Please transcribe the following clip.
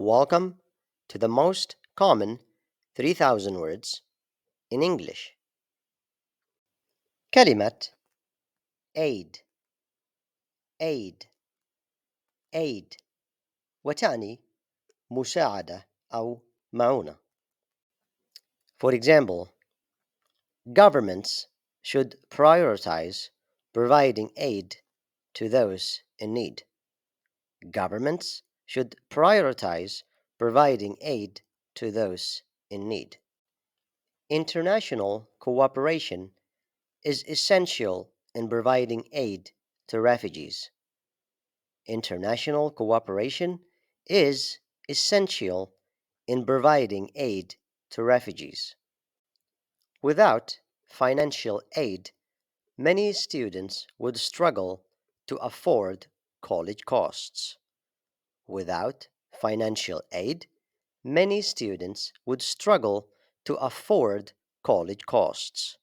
Welcome to the most common 3000 words in English. كلمة aid aid aid وتعني مساعدة أو معونة. For example, governments should prioritize providing aid to those in need. Governments should prioritize providing aid to those in need. International cooperation is essential in providing aid to refugees. International cooperation is essential in providing aid to refugees. Without financial aid, many students would struggle to afford college costs. Without financial aid, many students would struggle to afford college costs.